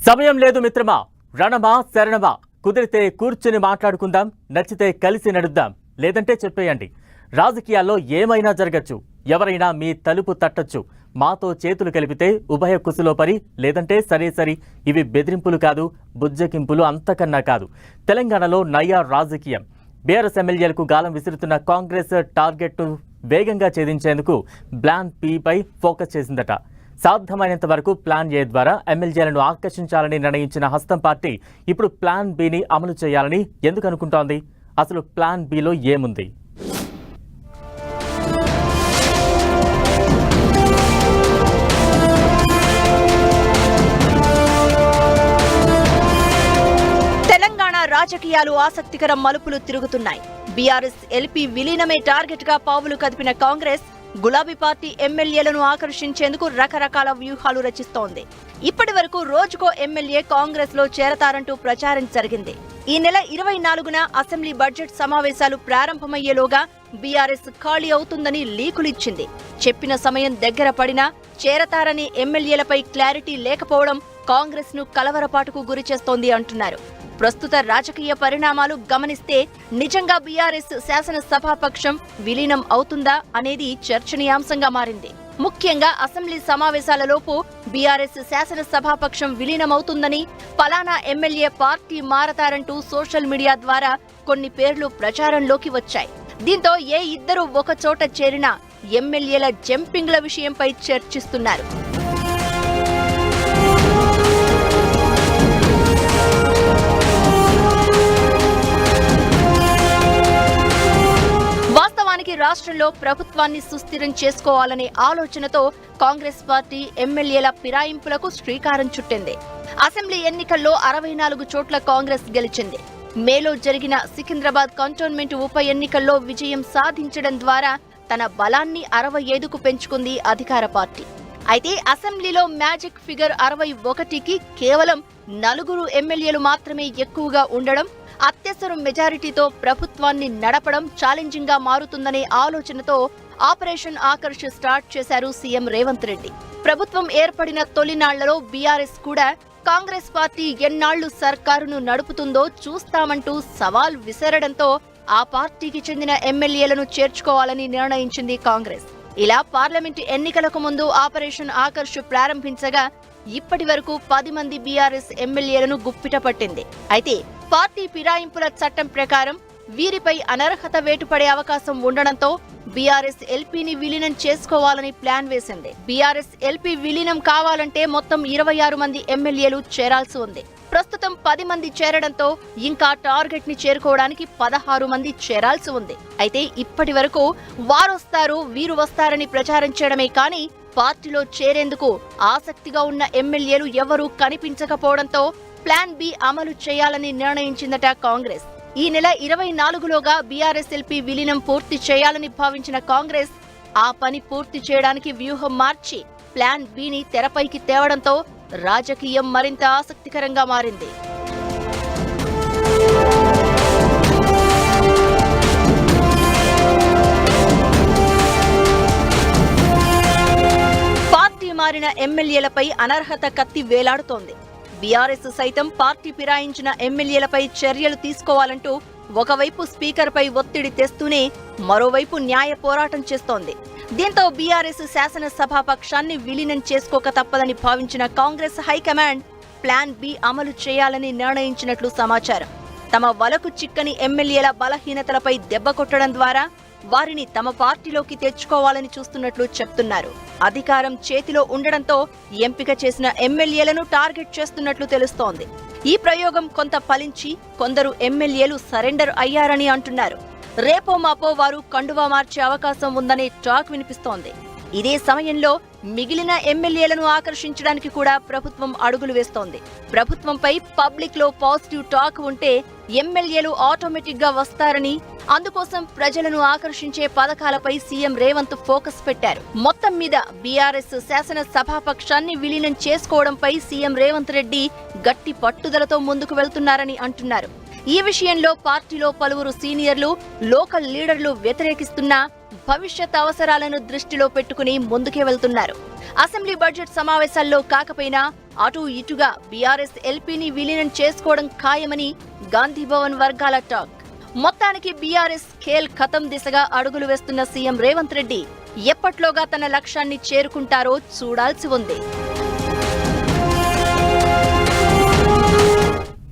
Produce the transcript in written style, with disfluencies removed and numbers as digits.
సమయం లేదు మిత్రమా, రణమా శరణమా, కుదిరితే కూర్చుని మాట్లాడుకుందాం, నచ్చితే కలిసి నడుద్దాం, లేదంటే చెప్పేయండి. రాజకీయాల్లో ఏమైనా జరగచ్చు, ఎవరైనా మీ తలుపు తట్టచ్చు. మాతో చేతులు కలిపితే ఉభయ కుసులో పరి, లేదంటే సరే ఇవి బెదిరింపులు కాదు, బుజ్జకింపులు అంతకన్నా కాదు. తెలంగాణలో నయా రాజకీయం. బీఆర్ఎస్ ఎమ్మెల్యేలకు గాలం విసురుతున్న కాంగ్రెస్ టార్గెట్ను వేగంగా ఛేదించేందుకు ప్లాన్ పి పై ఫోకస్ చేసిందట. సాధ్యమైనంత వరకు ప్లాన్ ఏ ద్వారా ఎమ్మెల్యేలను ఆకర్షించాలని నిర్ణయించిన హస్తం పార్టీ ఇప్పుడు ప్లాన్ బిని అమలు చేయాలని ఎందుకు అనుకుంటోంది? అసలు ప్లాన్ బిలో ఏముంది? తెలంగాణ రాజకీయాలు ఆసక్తికర మలుపులు తిరుగుతున్నాయి. బీఆర్ఎస్ ఎల్పీ విలీనమే టార్గెట్ గా పావులు కదిపిన కాంగ్రెస్ గులాబీ పార్టీ ఎమ్మెల్యేలను ఆకర్షించేందుకు రకరకాల వ్యూహాలు రచిస్తోంది. ఇప్పటి వరకు రోజుకో ఎమ్మెల్యే కాంగ్రెస్ లో చేరతారంటూ ప్రచారం జరిగింది. ఈ నెల 24న అసెంబ్లీ బడ్జెట్ సమావేశాలు ప్రారంభమయ్యేలోగా బీఆర్ఎస్ ఖాళీ అవుతుందని లీకులిచ్చింది. చెప్పిన సమయం దగ్గర పడినా చేరతారని ఎమ్మెల్యేలపై క్లారిటీ లేకపోవడం కాంగ్రెస్ ను కలవరపాటుకు గురిచేస్తోంది అంటున్నారు. ప్రస్తుత రాజకీయ పరిణామాలు గమనిస్తే నిజంగా బీఆర్ఎస్ శాసనసభాపక్షం విలీనం అవుతుందా అనేది చర్చనీయాంశంగా మారింది. ముఖ్యంగా అసెంబ్లీ సమావేశాలలోపు బీఆర్ఎస్ శాసనసభాపక్షం విలీనమవుతుందని, పలానా ఎమ్మెల్యే పార్టీ మారతారంటూ సోషల్ మీడియా ద్వారా కొన్ని పేర్లు ప్రచారంలోకి వచ్చాయి. దీంతో ఏ ఇద్దరు ఒక చోట చేరినా ఎమ్మెల్యేల జంపింగ్ల విషయంపై చర్చిస్తున్నారు. రాష్ట్రంలో ప్రభుత్వాన్ని సుస్థిరం చేసుకోవాలనే ఆలోచనతో కాంగ్రెస్ పార్టీ ఎమ్మెల్యేల ఫిరాయింపులకు శ్రీకారం చుట్టింది. అసెంబ్లీ ఎన్నికల్లో 64 చోట్ల కాంగ్రెస్ గెలిచింది. మేలో జరిగిన సికింద్రాబాద్ కంటోన్మెంట్ ఉప ఎన్నికల్లో విజయం సాధించడం ద్వారా తన బలాన్ని 65కు పెంచుకుంది అధికార పార్టీ. అయితే అసెంబ్లీలో మ్యాజిక్ ఫిగర్ 61కి కేవలం 4 ఎమ్మెల్యేలు మాత్రమే ఎక్కువగా ఉండడం, అత్యవసర మెజారిటీతో ప్రభుత్వాన్ని నడపడం ఛాలెంజింగ్ గా మారుతుందనే ఆలోచనతో ఆపరేషన్ ఆకర్ష్ స్టార్ట్ చేశారు సీఎం రేవంత్ రెడ్డి. ప్రభుత్వం ఏర్పడిన తొలినాళ్లలో బీఆర్ఎస్ కూడా కాంగ్రెస్ పార్టీ ఎన్నాళ్లు సర్కారును నడుపుతుందో చూస్తామంటూ సవాల్ విసరడంతో ఆ పార్టీకి చెందిన ఎమ్మెల్యేలను చేర్చుకోవాలని నిర్ణయించింది కాంగ్రెస్. ఇలా పార్లమెంటు ఎన్నికలకు ముందు ఆపరేషన్ ఆకర్ష్ ప్రారంభించగా ఇప్పటి వరకు 10 మంది బీఆర్ఎస్ ఎమ్మెల్యేలను గుప్పిట పట్టింది. అయితే పార్టీ ఫిరాయింపుల చట్టం ప్రకారం వీరిపై అనర్హత వేటు పడే అవకాశం ఉండడంతో బీఆర్ఎస్ ఎల్పీని విలీనం చేసుకోవాలని ప్లాన్ వేసింది. బీఆర్ఎస్ ఎల్పీ విలీనం కావాలంటే మొత్తం 26 మంది ఎమ్మెల్యేలు చేరాల్సి ఉంది. ప్రస్తుతం 10 మంది చేరడంతో ఇంకా టార్గెట్ ని చేరుకోవడానికి 16 మంది చేరాల్సి ఉంది. అయితే ఇప్పటి వరకు వారొస్తారు వీరు వస్తారని ప్రచారం చేయడమే కానీ పార్టీలో చేరేందుకు ఆసక్తిగా ఉన్న ఎమ్మెల్యేలు ఎవరూ కనిపించకపోవడంతో ప్లాన్ బి అమలు చేయాలని నిర్ణయించిందట కాంగ్రెస్. ఈ నెల 24లోగా బీఆర్ఎస్ ఎల్పీ విలీనం పూర్తి చేయాలని భావించిన కాంగ్రెస్ ఆ పని పూర్తి చేయడానికి వ్యూహం మార్చి ప్లాన్ బిని తెరపైకి తేవడంతో రాజకీయం మరింత ఆసక్తికరంగా మారింది. పార్టీ మారిన ఎమ్మెల్యేలపై అనర్హత కత్తి వేలాడుతోంది. బీఆర్ఎస్ సైతం పార్టీ ఫిరాయించిన ఎమ్మెల్యేలపై చర్యలు తీసుకోవాలంటూ ఒకవైపు స్పీకర్పై ఒత్తిడి తెస్తూనే మరోవైపు న్యాయ పోరాటం చేస్తోంది. దీంతో బీఆర్ఎస్ శాసనసభాపక్షాన్ని విలీనం చేసుకోక తప్పదని భావించిన కాంగ్రెస్ హైకమాండ్ ప్లాన్ బి అమలు చేయాలని నిర్ణయించినట్లు సమాచారం. తమ వలకు చిక్కని ఎమ్మెల్యేల బలహీనతలపై దెబ్బ కొట్టడం ద్వారా వారిని తమ పార్టీలోకి తెచ్చుకోవాలని చూస్తున్నట్లు చెప్తున్నారు. అధికారం చేతిలో ఉండడంతో ఎంపిక చేసిన ఎమ్మెల్యేలను టార్గెట్ చేస్తున్నట్లు తెలుస్తోంది. ఈ ప్రయోగం కొంత ఫలించి కొందరు ఎమ్మెల్యేలు సరెండర్ అయ్యారని అంటున్నారు. రేపో మాపో వారు కండువా మార్చే అవకాశం ఉందనే టాక్ వినిపిస్తోంది. ఇదే సమయంలో మిగిలిన ఎమ్మెల్యేలను ఆకర్షించడానికి కూడా ప్రభుత్వం అడుగులు వేస్తోంది. ప్రభుత్వంపై పబ్లిక్ లో పాజిటివ్ టాక్ ఉంటే ఎమ్మెల్యేలు ఆటోమేటిక్ గా వస్తారని, అందుకోసం ప్రజలను ఆకర్షించే పథకాలపై సీఎం రేవంత్ ఫోకస్ పెట్టారు. మొత్తం మీద బీఆర్ఎస్ శాసన సభాపక్షాన్ని విలీనం చేసుకోవడంపై సీఎం రేవంత్ రెడ్డి గట్టి పట్టుదలతో ముందుకు వెళ్తున్నారని అంటున్నారు. ఈ విషయంలో పార్టీలో పలువురు సీనియర్లు, లోకల్ లీడర్లు వ్యతిరేకిస్తున్నా భవిష్యత్ అవసరాలను దృష్టిలో పెట్టుకుని ముందుకే వెళ్తున్నారు. అసెంబ్లీ బడ్జెట్ సమావేశాల్లో కాకపోయినా అటు ఇటుగా బీఆర్ఎస్ ఎల్పీని విలీనం చేసుకోవడం ఖాయమని గాంధీభవన్ వర్గాల టాక్. మొత్తానికి బీఆర్ఎస్ ఖేల్ ఖతం దిశగా అడుగులు వేస్తున్న సీఎం రేవంత్ రెడ్డి ఎప్పట్లోగా తన లక్ష్యాన్ని చేరుకుంటారో చూడాల్సి ఉంది.